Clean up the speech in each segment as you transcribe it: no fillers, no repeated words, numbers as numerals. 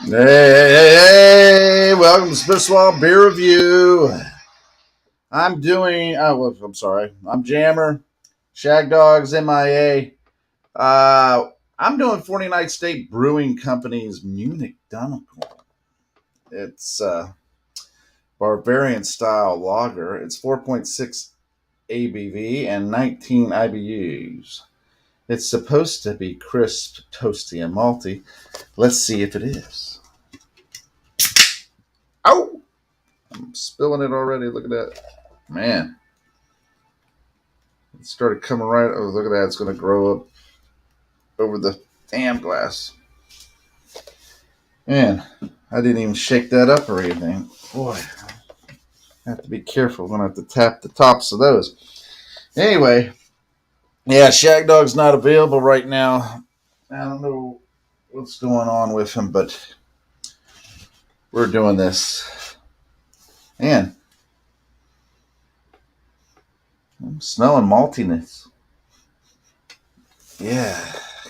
Hey, welcome to Spitball Beer Review. I'm sorry. I'm Jammer. Shag Dogs, MIA. I'm doing 49th State Brewing Company's Munich Dunkel. It's Bavarian style lager. It's 4.6 ABV and 19 IBUs. It's supposed to be crisp, toasty, and malty. Let's see if it is. Oh! I'm spilling it already. Look at that. Man. It started coming right. Oh, look at that. It's going to grow up over the damn glass. Man, I didn't even shake that up or anything. Boy, I have to be careful. I'm going to have to tap the tops of those. Anyway, yeah, Shag Dog's not available right now. I don't know what's going on with him, but we're doing this. Man, I'm smelling maltiness. Yeah,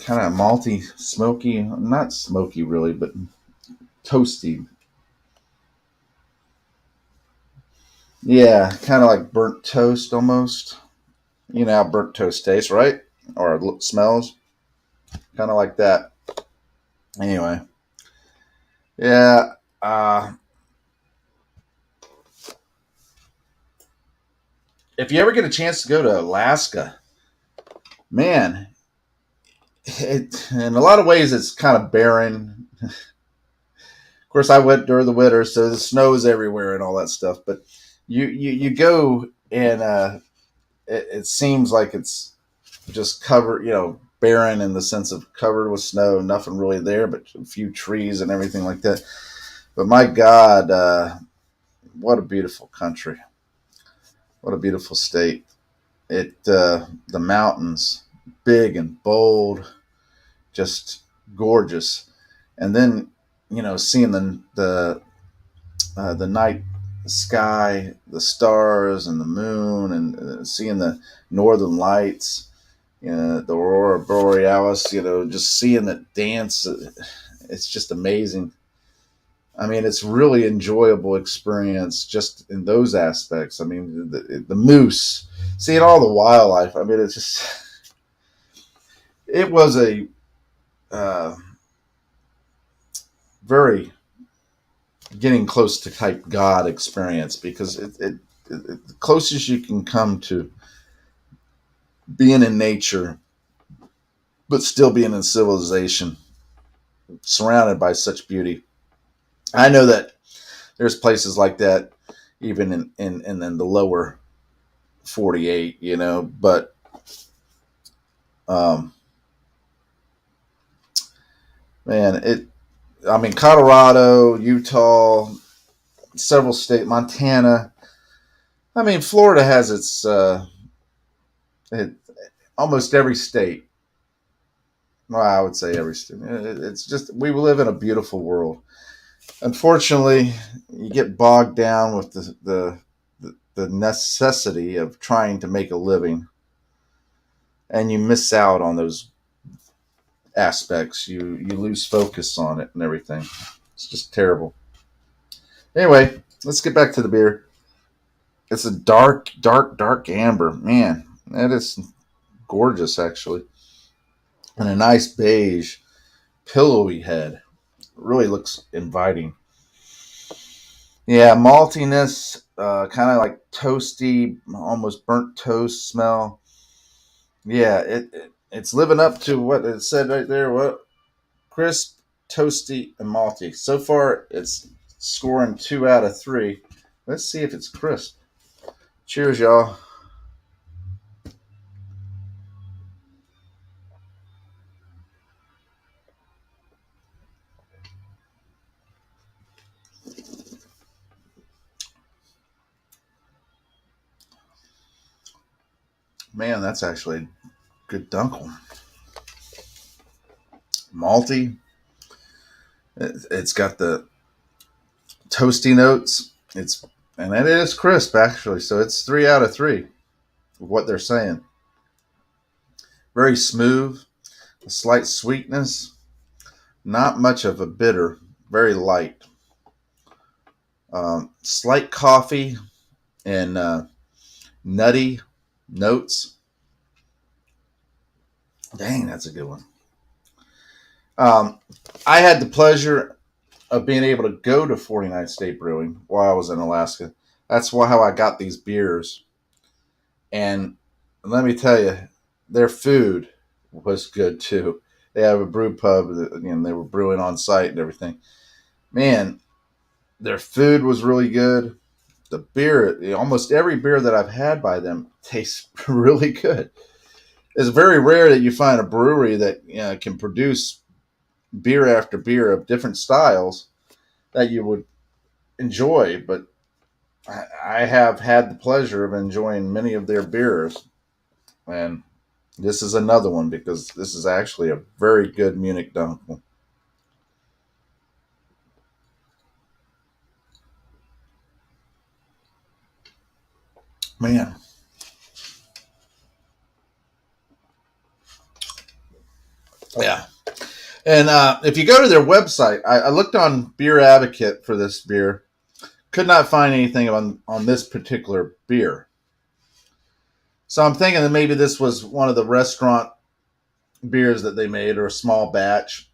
kind of malty, smoky. Not smoky really, but toasty. Yeah, kind of like burnt toast almost. You know how burnt toast tastes, right? Or smells. Kind of like that. Anyway, yeah. If you ever get a chance to go to Alaska, man, in a lot of ways it's kind of barren. Of course, I went during the winter, so the snow's everywhere and all that stuff. But you go and it seems like it's just covered, barren in the sense of covered with snow, nothing really there, but a few trees and everything like that. But my God, what a beautiful country! What a beautiful state! The mountains, big and bold, just gorgeous. And then seeing the night sky, the stars and the moon, and seeing the northern lights, the aurora borealis, just seeing it dance. It's just amazing. I mean, it's really enjoyable experience just in those aspects. I mean, the moose, seeing all the wildlife. I mean, it was a uh, very getting close to type God experience, because the closest you can come to being in nature, but still being in civilization, surrounded by such beauty. I know that there's places like that even in the lower 48, but um, man, I mean, Colorado, Utah, several states, Montana. I mean, Florida has almost every state. Well, I would say every state. It's just, we live in a beautiful world. Unfortunately, you get bogged down with the necessity of trying to make a living, and you miss out on those aspects. You lose focus on it and everything. It's just terrible. Anyway, let's get back to the beer. It's a dark amber. Man, that is gorgeous, actually. And a nice beige, pillowy head. Really looks inviting. Yeah, maltiness, kind of like toasty, almost burnt toast smell. Yeah, it's living up to what it said right there. What crisp, toasty, and malty. So far, it's scoring 2 out of 3. Let's see if it's crisp. Cheers, y'all. Man, that's actually a good dunkel. Malty. It's got the toasty notes. And it is crisp actually. So it's 3 out of 3. What they're saying. Very smooth, a slight sweetness, not much of a bitter, very light. Slight coffee and nutty notes. Dang, that's a good one. Um, I had the pleasure of being able to go to 49th State Brewing while I was in Alaska. That's how I got these beers. And let me tell you, their food was good too. They have a brew pub, they were brewing on site and everything. Man, their food was really good. The beer, almost every beer that I've had by them tastes really good. It's very rare that you find a brewery that can produce beer after beer of different styles that you would enjoy, but I have had the pleasure of enjoying many of their beers, and this is another one because this is actually a very good Munich Dunkel. Man, yeah. And if you go to their website, I looked on Beer Advocate for this beer, could not find anything on this particular beer. So I'm thinking that maybe this was one of the restaurant beers that they made or a small batch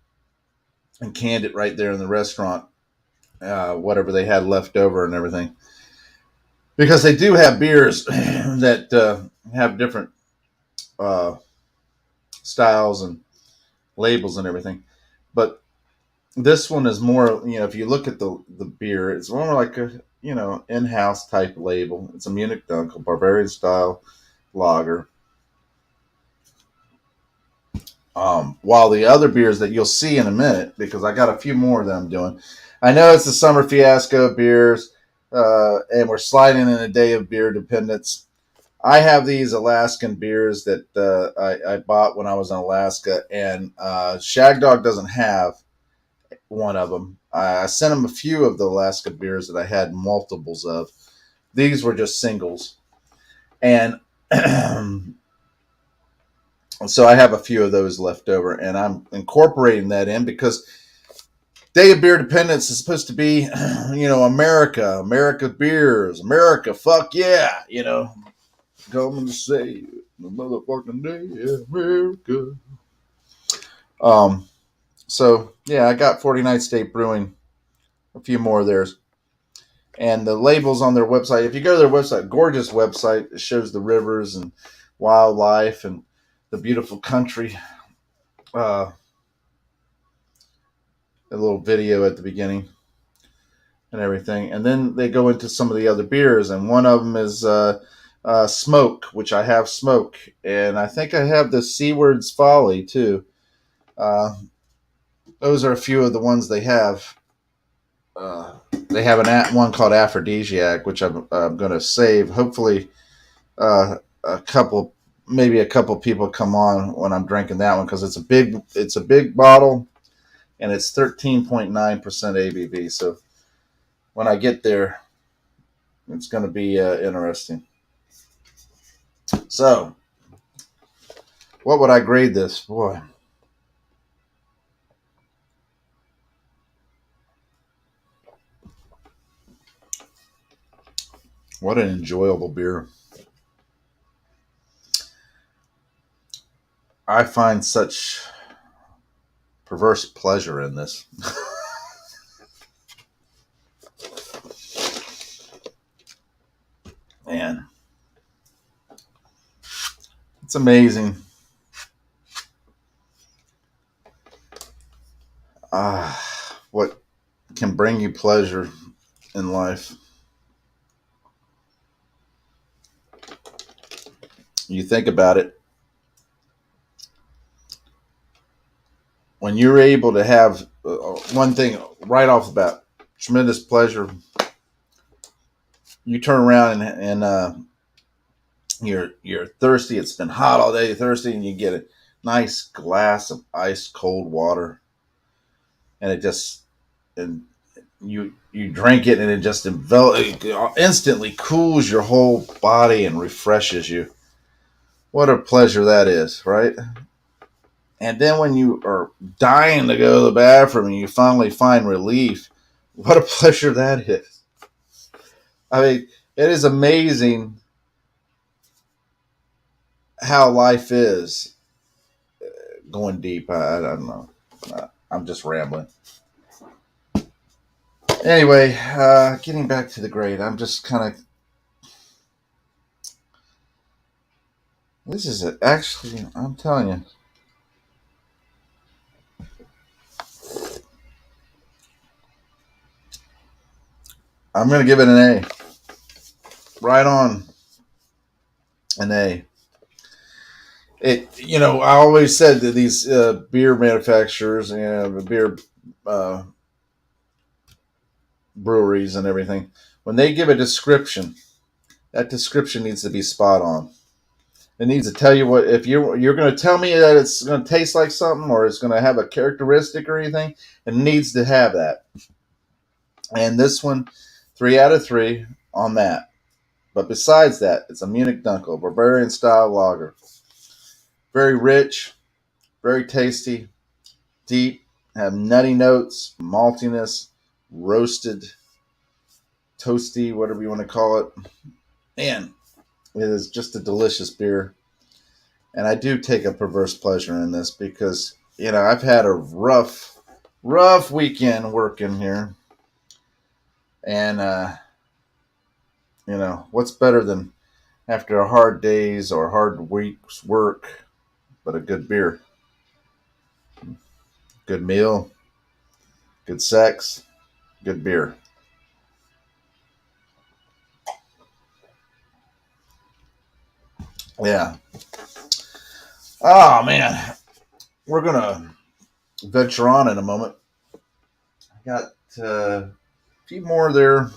and canned it right there in the restaurant, whatever they had left over and everything. Because they do have beers that have different uh, styles and labels and everything. But this one is more, if you look at the beer, it's more like a, in-house type label. It's a Munich Dunkel, Bavarian style lager. While the other beers that you'll see in a minute, because I got a few more that I'm doing. I know it's the summer Fiasco beers, and we're sliding in a day of beer dependence. I have these Alaskan beers that I bought when I was in Alaska, and Shag Dog doesn't have one of them. I sent him a few of the Alaska beers that I had multiples of. These were just singles. And so I have a few of those left over, and I'm incorporating that in because Day of Beer Dependence is supposed to be, America beers, America, fuck yeah, coming to save the motherfucking day, America. So yeah, I got 49th State Brewing, a few more of theirs, and the labels on their website. If you go to their website, gorgeous website, it shows the rivers and wildlife and the beautiful country. A little video at the beginning and everything, and then they go into some of the other beers, and one of them is Smoke, which I have Smoke, and I think I have the Seaward's Folly too. Those are a few of the ones they have. They have one called Aphrodisiac, which I'm going to save. Hopefully, maybe a couple people come on when I'm drinking that one because it's a big bottle, and it's 13.9% ABV. So when I get there, it's going to be interesting. So, what would I grade this? Boy. What an enjoyable beer. I find such perverse pleasure in this. Man. It's amazing. What can bring you pleasure in life. You think about it. When you're able to have one thing right off the bat, tremendous pleasure, you turn around and you're thirsty. It's been hot all day, you're thirsty, and you get a nice glass of ice cold water, and you drink it, and it just instantly cools your whole body and refreshes you. What a pleasure that is, right? And then when you are dying to go to the bathroom and you finally find relief, what a pleasure that is. I mean, it is amazing how life is going deep. I don't know. I'm just rambling. Anyway, getting back to the grade, I'm just kind of. This is it. Actually, I'm telling you. I'm going to give it an A. Right on an A. I always said that these beer manufacturers and beer uh, breweries and everything, when they give a description, that description needs to be spot on. It needs to tell you what, if you're going to tell me that it's going to taste like something or it's going to have a characteristic or anything, it needs to have that. And this one, 3 out of 3 on that. But besides that, it's a Munich Dunkel, Bavarian style lager. Very rich, very tasty, deep, have nutty notes, maltiness, roasted, toasty, whatever you want to call it. Man, it is just a delicious beer. And I do take a perverse pleasure in this because, I've had a rough weekend working here. And, what's better than after a hard day's or hard week's work, but a good beer, good meal, good sex, good beer. Yeah. Oh, man. We're going to venture on in a moment. I got a few more there.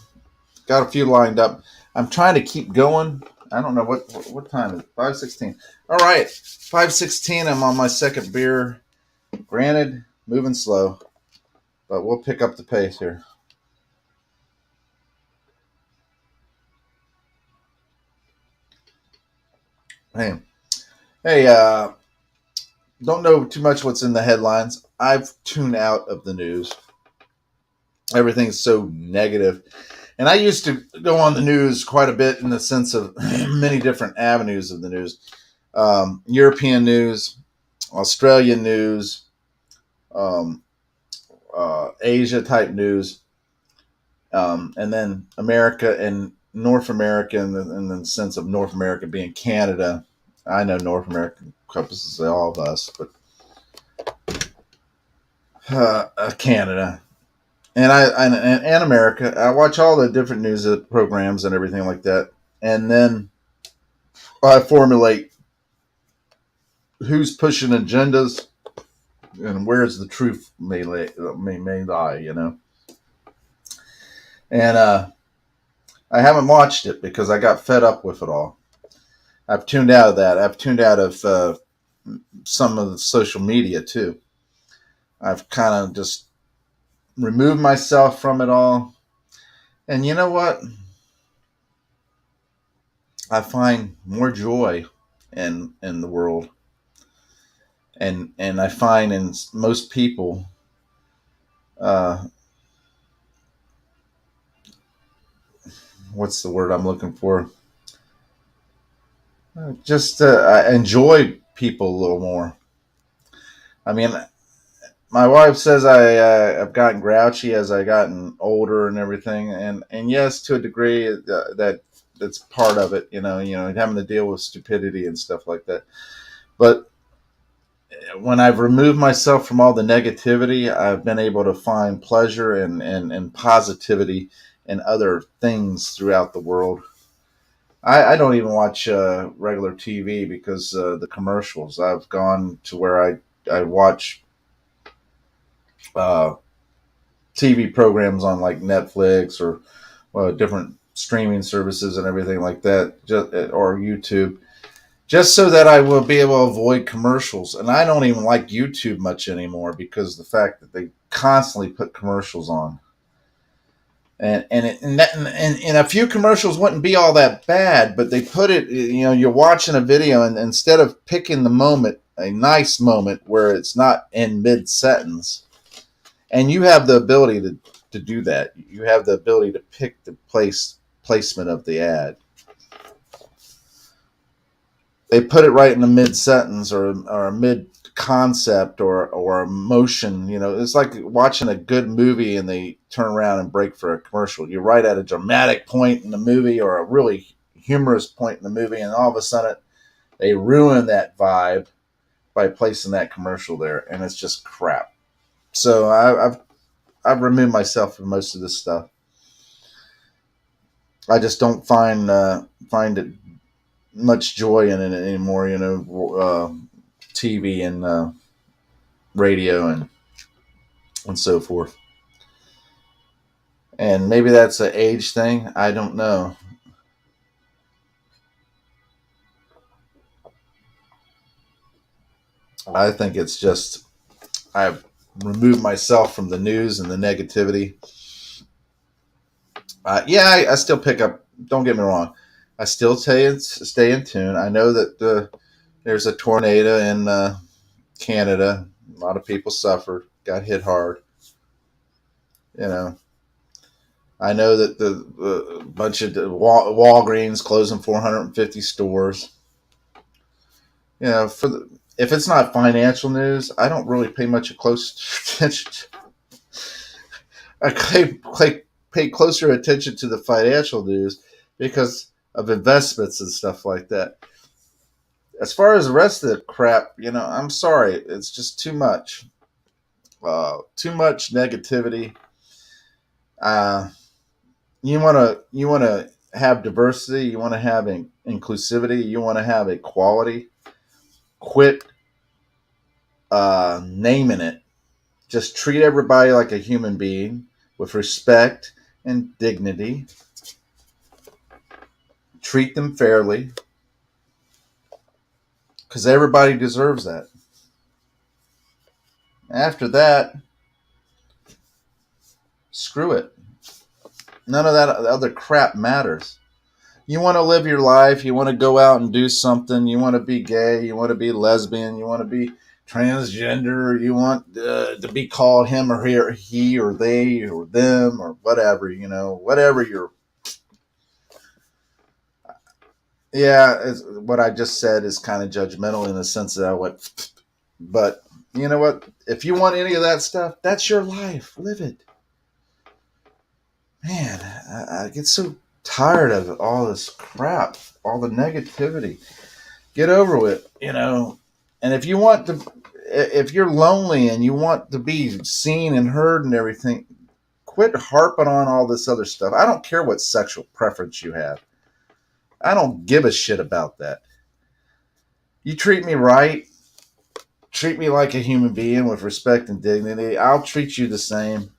Got a few lined up. I'm trying to keep going. I don't know what time is it. 5:16. All right. 5:16. I'm on my second beer. Granted, moving slow, but we'll pick up the pace here. Hey, hey, don't know too much what's in the headlines. I've tuned out of the news. Everything's so negative. And I used to go on the news quite a bit in the sense of many different avenues of the news. European news, Australian news, um, Asia type news, and then America and North America in the sense of North America being Canada. I know North America encompasses all of us, but Canada. And America. I watch all the different news programs and everything like that, and then I formulate who's pushing agendas and where's the truth may lie, And I haven't watched it because I got fed up with it all. I've tuned out of that. I've tuned out of some of the social media too. I've kind of just removed myself from it all. And you know what? I find more joy in the world, and I find in most people, uh, what's the word I'm looking for? Just I enjoy people a little more. I mean, my wife says I've gotten grouchy as I gotten older and everything, and yes, to a degree, that's part of it. Having to deal with stupidity and stuff like that. But when I've removed myself from all the negativity, I've been able to find pleasure and positivity in other things throughout the world. I don't even watch regular TV because the commercials. I've gone to where I watch uh, TV programs on like Netflix or different streaming services and everything like that, or YouTube, just so that I will be able to avoid commercials. And I don't even like YouTube much anymore because the fact that they constantly put commercials on. And a few commercials wouldn't be all that bad, but they put it, you're watching a video, and instead of picking the moment, a nice moment where it's not in mid sentence, and you have the ability to do that. You have the ability to pick the placement of the ad. They put it right in the mid sentence or a mid concept or emotion. It's like watching a good movie and they turn around and break for a commercial. You're right at a dramatic point in the movie or a really humorous point in the movie, and all of a sudden they ruin that vibe by placing that commercial there, and it's just crap. So I've removed myself from most of this stuff. I just don't find it much joy in it anymore. TV and radio and so forth. And maybe that's an age thing. I don't know. I think it's just I've removed myself from the news and the negativity. I still pick up. Don't get me wrong. I still stay in tune. I know that there's a tornado in Canada. A lot of people suffered, got hit hard. I know that the bunch of Walgreens closing 450 stores. If it's not financial news, I don't really pay much close attention. I pay closer attention to the financial news because of investments and stuff like that. As far as the rest of the crap, I'm sorry, it's just too much. Too much negativity. You want to have diversity. You want to have inclusivity. You want to have equality. Quit naming it. Just treat everybody like a human being with respect and dignity. Treat them fairly, because everybody deserves that. After that, screw it. None of that other crap matters. You want to live your life. You want to go out and do something. You want to be gay. You want to be lesbian. You want to be transgender. You want to be called him or he or they or them or whatever. Whatever you're. Yeah, what I just said is kind of judgmental in the sense that I went, but you know what? If you want any of that stuff, that's your life. Live it. Man, I get so tired of all this crap, all the negativity. Get over it, And if you're lonely and you want to be seen and heard and everything, quit harping on all this other stuff. I don't care what sexual preference you have. I don't give a shit about that. You treat me right, treat me like a human being with respect and dignity. I'll treat you the same.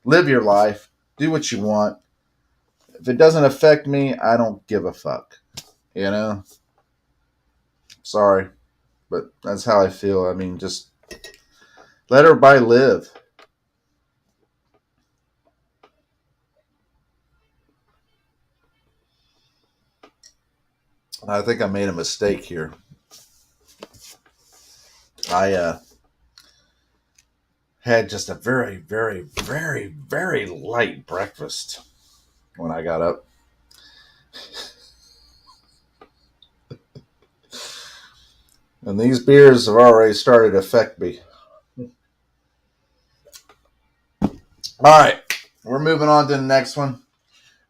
Live your life. Do what you want. If it doesn't affect me, I don't give a fuck. Sorry, but that's how I feel. I mean, just let everybody live. I think I made a mistake here. I had just a very, very, very, very light breakfast when I got up. And these beers have already started to affect me. All right, we're moving on to the next one.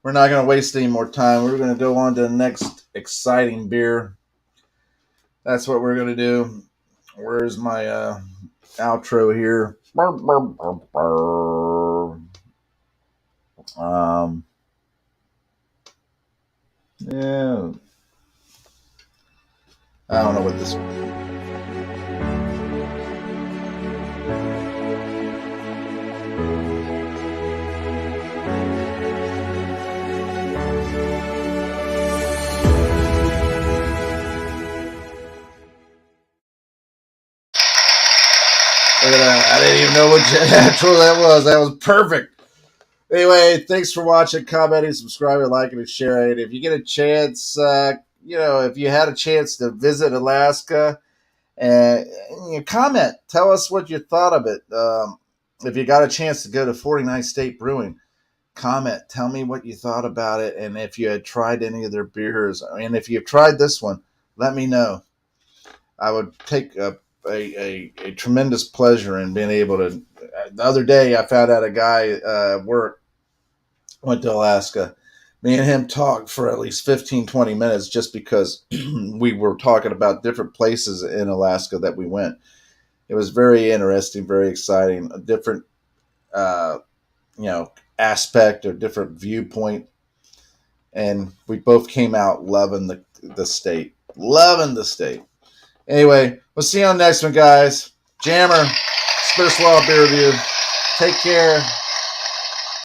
We're not going to waste any more time. We're going to go on to the next exciting beer. That's what we're going to do. Where's my outro here? Yeah. I don't know what this. Look at that. I didn't even know what outro that was. That was perfect. Anyway, thanks for watching, commenting, subscribing, liking, and sharing. If you get a chance, if you had a chance to visit Alaska, and comment, tell us what you thought of it. If you got a chance to go to 49 State Brewing, comment, tell me what you thought about it, and if you had tried any of their beers. And if you've tried this one, let me know. I would take a tremendous pleasure in being able to. The other day, I found out a guy at work went to Alaska. Me and him talked for at least 15, 20 minutes just because we were talking about different places in Alaska that we went. It was very interesting, very exciting, a different, uh, aspect or different viewpoint. And we both came out loving the state, loving the state. Anyway, we'll see you on the next one, guys. Jammer, Spiritual Beer Review. Take care.